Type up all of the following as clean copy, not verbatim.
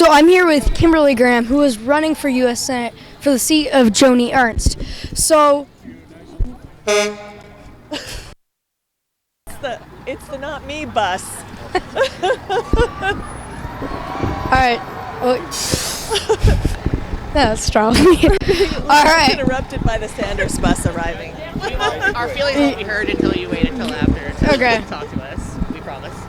So I'm here with Kimberly Graham, who is running for U.S. Senate for the seat of Joni Ernst. So, It's the not me bus. all right. That's strong. All right. Interrupted by the Sanders bus arriving. Our feelings won't be heard until you wait until after to Okay. talk to us. We promise.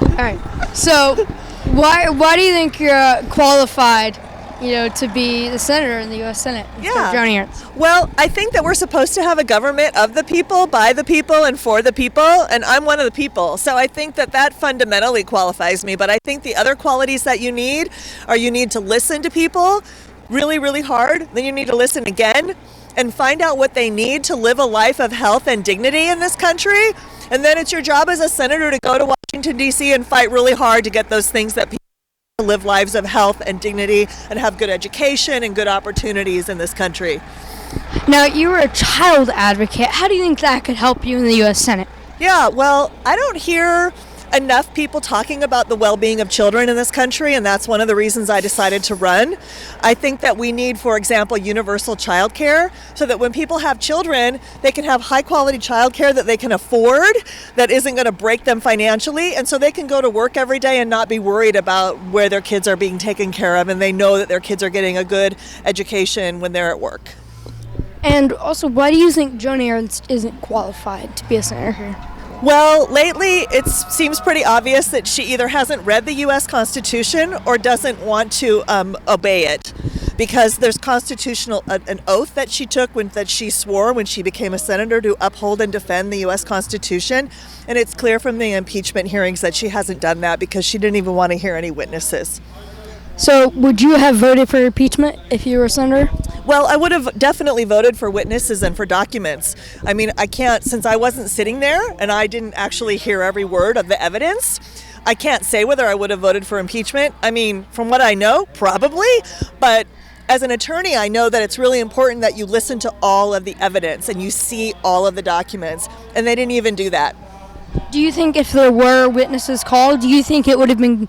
All right. So, why do you think you're qualified, to be the senator in the U.S. Senate instead of Joni Ernst? Well, I think that we're supposed to have a government of the people, by the people, and for the people, and I'm one of the people. So I think that fundamentally qualifies me. But I think the other qualities that you need are you need to listen to people really, really hard. Then you need to listen again and find out what they need to live a life of health and dignity in this country. And then it's your job as a senator to go to Washington, D.C. and fight really hard to get those things that people live lives of health and dignity and have good education and good opportunities in this country. Now, you were a child advocate. How do you think that could help you in the U.S. Senate? Yeah, well, I don't hear enough people talking about the well-being of children in this country, and that's one of the reasons I decided to run. I think that we need, for example, universal child care so that when people have children, they can have high-quality child care that they can afford, that isn't going to break them financially, and so they can go to work every day and not be worried about where their kids are being taken care of, and they know that their kids are getting a good education when they're at work. And also, why do you think Joni Ernst isn't qualified to be a senator here? Well, lately it seems pretty obvious that she either hasn't read the U.S. Constitution or doesn't want to obey it, because there's an oath that she took that she swore when she became a senator to uphold and defend the U.S. Constitution, and it's clear from the impeachment hearings that she hasn't done that because she didn't even want to hear any witnesses. So, would you have voted for impeachment if you were a senator? Well, I would have definitely voted for witnesses and for documents. I mean, I can't, since I wasn't sitting there and I didn't actually hear every word of the evidence, I can't say whether I would have voted for impeachment. I mean, from what I know, probably, but as an attorney, I know that it's really important that you listen to all of the evidence and you see all of the documents, and they didn't even do that. Do you think if there were witnesses called, do you think it would have been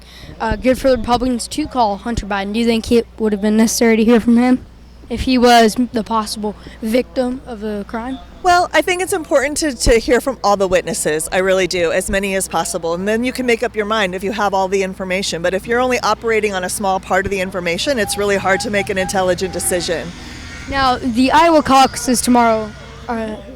good for the Republicans to call Hunter Biden? Do you think it would have been necessary to hear from him if he was the possible victim of a crime? Well, I think it's important to hear from all the witnesses. I really do, as many as possible. And then you can make up your mind if you have all the information. But if you're only operating on a small part of the information, it's really hard to make an intelligent decision. Now, the Iowa caucus is tomorrow.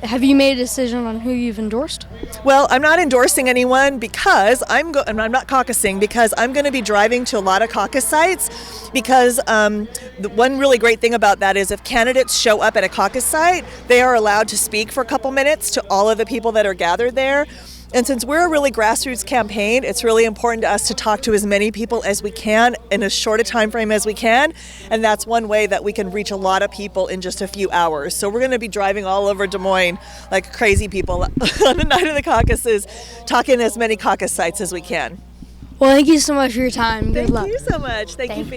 Have you made a decision on who you've endorsed? Well, I'm not endorsing anyone because I'm not caucusing because I'm going to be driving to a lot of caucus sites because the one really great thing about that is if candidates show up at a caucus site, they are allowed to speak for a couple minutes to all of the people that are gathered there. And since we're a really grassroots campaign, it's really important to us to talk to as many people as we can in as short a time frame as we can. And that's one way that we can reach a lot of people in just a few hours. So we're going to be driving all over Des Moines like crazy people on the night of the caucuses, talking to as many caucus sites as we can. Well, thank you so much for your time. Good luck. Thank you so much. Thank you.